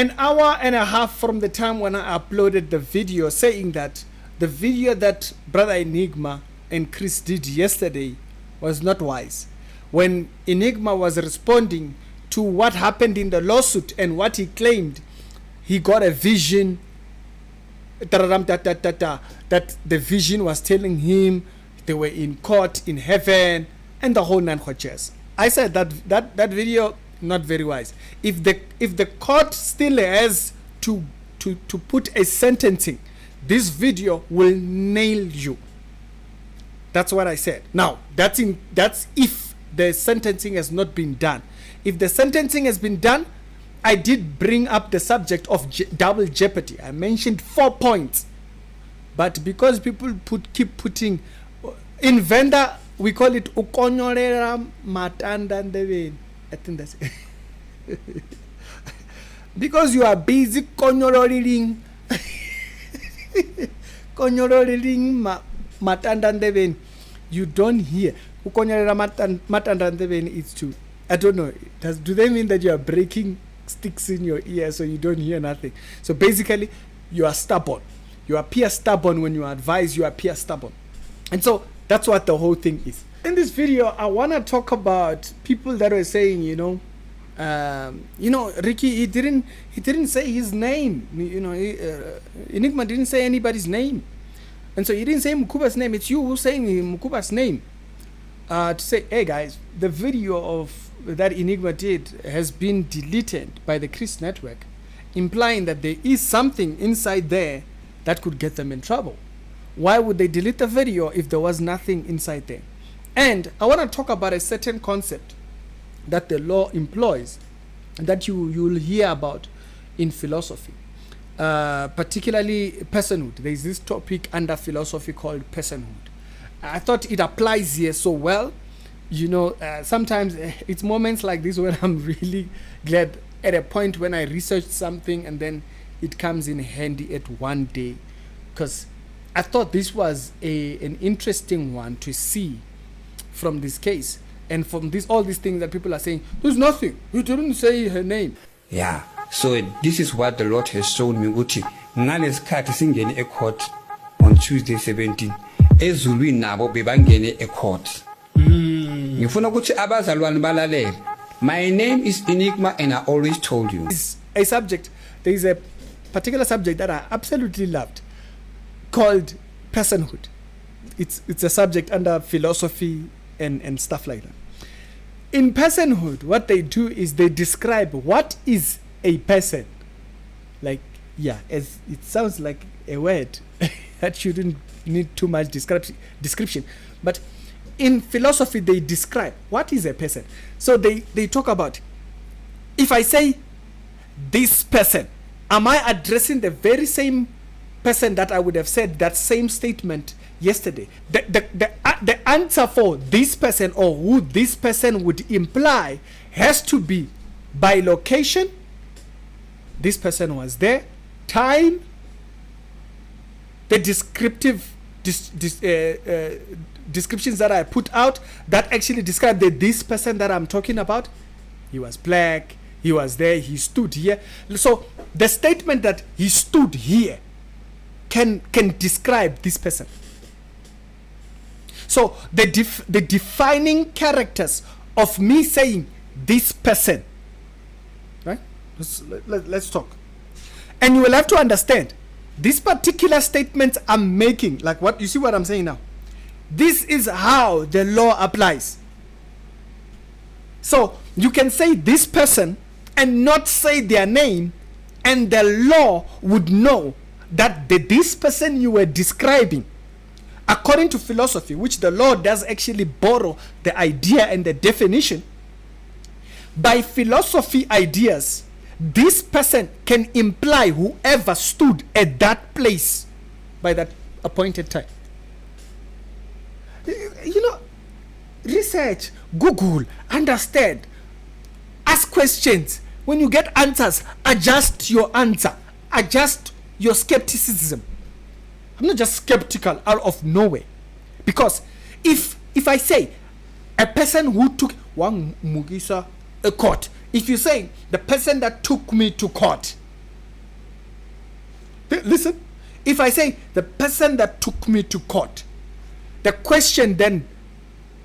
an hour and a half from the time when I uploaded the video saying that the video that Brother Enigma and Chris did yesterday was not wise. When Enigma was responding to what happened in the lawsuit and what he claimed, he got a vision that the vision was telling him they were in court in heaven and the whole nine chairs. I said that video not very wise. If the court still has to put a sentencing, this video will nail you. That's what I said. Now that's if the sentencing has not been done. If the sentencing has been done, I did bring up the subject of double jeopardy. I mentioned 4 points, but because people keep putting in Venda, we call it ukonyorera matanda ndebeni. I think that's it. Because you are busy konyororing matanda ndebeni, you don't hear ukonyorera matanda ndebeni. It's true. I don't know. Do they mean that you are breaking sticks in your ear so you don't hear nothing? So basically, you are stubborn. You appear stubborn when you advise. You appear stubborn, and so that's what the whole thing is. In this video, I want to talk about people that were saying, Ricky, he didn't say his name. Enigma didn't say anybody's name, and so he didn't say Mukhuba's name. It's you who's saying Mukhuba's name. To say, hey guys, the video of that Enigma did has been deleted by the Chris network, implying that there is something inside there that could get them in trouble. Why would they delete the video if there was nothing inside there? And I want to talk about a certain concept that the law employs, that you'll hear about in philosophy, particularly personhood. There is this topic under philosophy called personhood. I thought it applies here so well. Sometimes it's moments like this when I'm really glad at a point when I researched something and then it comes in handy at one day, because I thought this was an interesting one to see from this case and from all these things that people are saying. There's nothing. You didn't say her name. Yeah. So this is what the Lord has shown me. Uti ngales khathi singene e court on Tuesday 17. Ezulwini nabo bebangene e court. Ngifuna ukuthi abazalwane balalele. My name is Enigma and I always told you. It's a subject. There is a particular subject that I absolutely loved called personhood. It's a subject under philosophy and stuff like that. In personhood, what they do is they describe what is a person. Like, as it sounds like a word that shouldn't need too much description. But in philosophy, they describe what is a person. So they talk about, if I say this person, am I addressing the very same person that I would have said that same statement yesterday? The answer for this person or who this person would imply has to be by location. This person was there. Time. The descriptive descriptions that I put out that actually describe this person that I'm talking about. He was black. He was there. He stood here. So the statement that he stood here can describe this person. So the defining characters of me saying this person, right? Let's talk. And you will have to understand this particular statement I'm making, like what you see what I'm saying now. This is how the law applies. So you can say this person and not say their name, and the law would know that this person you were describing, according to philosophy, which the law does actually borrow the idea and the definition, by philosophy ideas, this person can imply whoever stood at that place by that appointed time. Research, Google, understand, ask questions. When you get answers, adjust your answer, adjust your skepticism. I'm not just skeptical out of nowhere, because if I say a person who took one mugisa a court, if you say the person that took me to court, Listen, if I say the person that took me to court, the question then,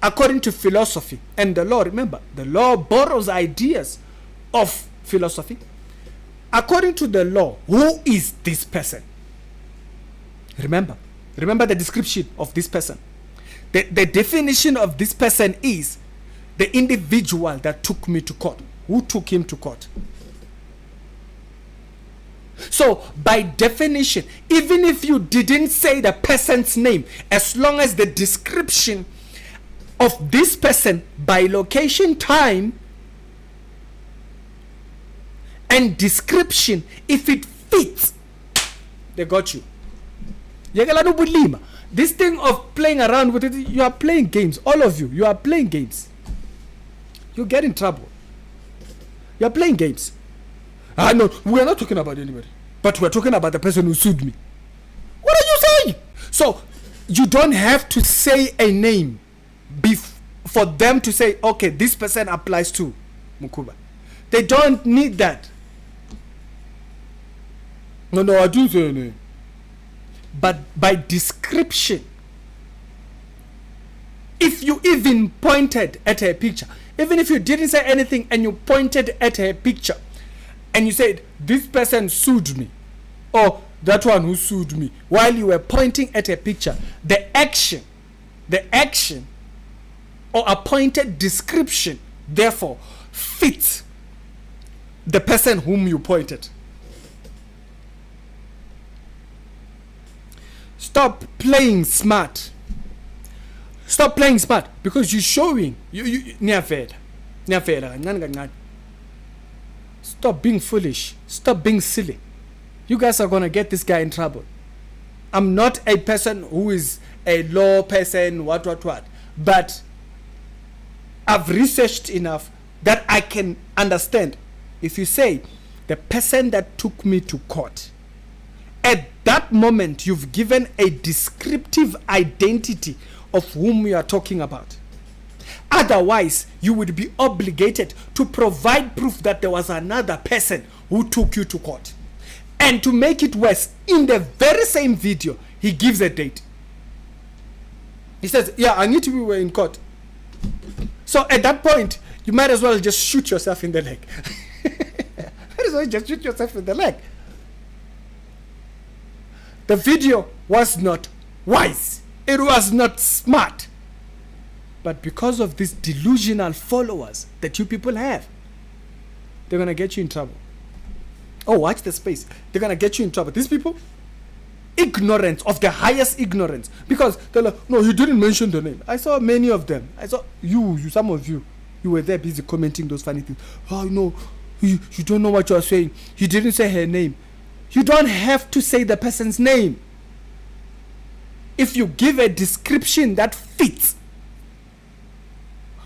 according to philosophy and the law, remember, the law borrows ideas of philosophy. According to the law, who is this person? Remember the description of this person. The definition of this person is the individual that took me to court. Who took him to court? So, by definition, even if you didn't say the person's name, as long as the description of this person by location, time, and description, if it fits, they got you. This thing of playing around with it, you are playing games. All of you, you are playing games. You get in trouble. You are playing games. No, we are not talking about anybody, but we are talking about the person who sued me. What are you saying? So you don't have to say a name for them to say, okay, this person applies to Mukhuba. They don't need that. No, I do say a name. But by description, if you even pointed at a picture, even if you didn't say anything and you pointed at a picture and you said, this person sued me, or that one who sued me, while you were pointing at a picture, the action or appointed description therefore fits the person whom you pointed. Stop playing smart. Stop playing smart, because you're showing you. Stop being foolish. Stop being silly. You guys are gonna get this guy in trouble. I'm not a person who is a law person, what, but I've researched enough that I can understand. If you say the person that took me to court, at that moment you've given a descriptive identity of whom you are talking about. Otherwise, you would be obligated to provide proof that there was another person who took you to court. And to make it worse, in the very same video, he gives a date. He says, yeah, I need to be in court. So at that point, you might as well just shoot yourself in the leg. Might as well just shoot yourself in the leg. The video was not wise. It was not smart. But because of these delusional followers that you people have, they're going to get you in trouble. Oh, watch the space. They're going to get you in trouble. These people, ignorance of the highest ignorance. Because they're like, no, you didn't mention the name. I saw many of them. I saw some of you were there busy commenting those funny things. Oh, no, you don't know what you're saying. You didn't say her name. You don't have to say the person's name. If you give a description that fits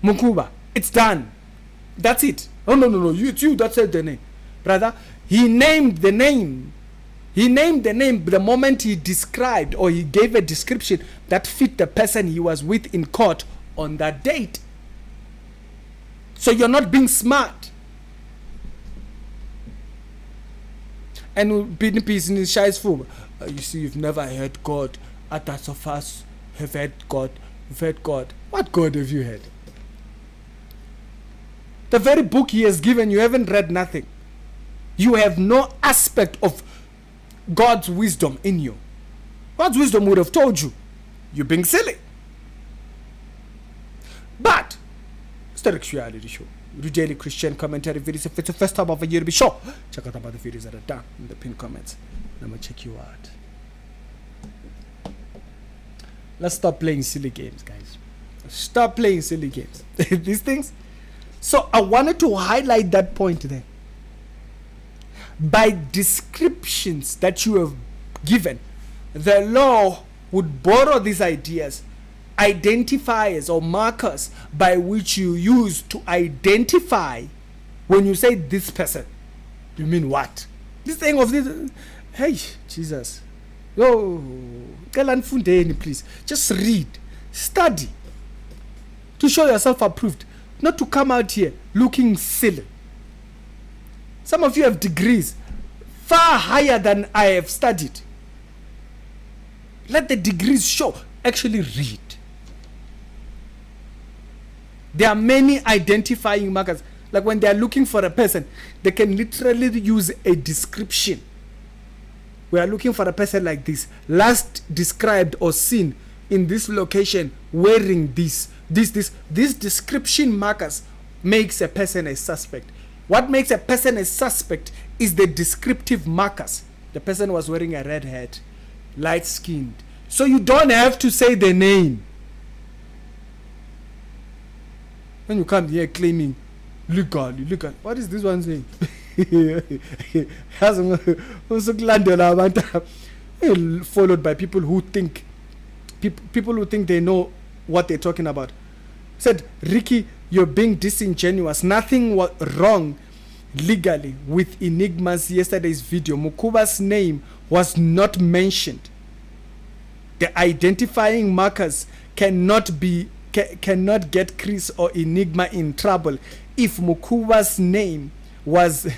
Mukhuba, it's done. That's it. Oh, no. It's you that said the name. Brother, he named the name. He named the name the moment he described or he gave a description that fit the person he was with in court on that date. So you're not being smart. And being peace in Shai's form. You see, you've never heard God. Others of us have heard God. You've heard God. What God have you heard? The very book he has given, you haven't read nothing. You have no aspect of God's wisdom in you. God's wisdom would have told you, you're being silly. But, Sterix Reality Show, the daily Christian commentary videos. If it's the first time of a year, be sure check out about the videos that are down in the pinned comments. I'm gonna check you out. Let's stop playing silly games, guys. Stop playing silly games. These things. So I wanted to highlight that point there. By descriptions that you have given, the law would borrow these ideas, identifiers or markers by which you use to identify when you say this person. You mean what? This thing of this. Hey, Jesus. Yo, please. Just read, study to show yourself approved, not to come out here looking silly. Some of you have degrees, far higher than I have studied. Let the degrees show. Actually read. There are many identifying markers. Like when they are looking for a person, they can literally use a description. We are looking for a person like this, last described or seen in this location wearing this. These description markers makes a person a suspect. What makes a person a suspect is the descriptive markers. The person was wearing a red hat, light skinned. So you don't have to say the name. When you come here claiming legally, what is this one saying? Followed by people who think they know what they're talking about. Said, Ricky, you're being disingenuous. Nothing was wrong legally with Enigma's yesterday's video. Mukhuba's name was not mentioned. The identifying markers cannot get Chris or Enigma in trouble if Mukhuba's name was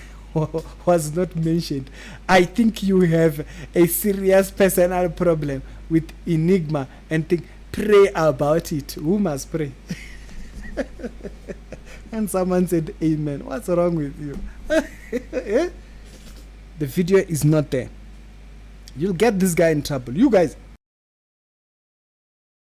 not mentioned. I think you have a serious personal problem with Enigma and pray about it. Who must pray? And someone said amen. What's wrong with you? The video is not there. You'll get this guy in trouble. You guys,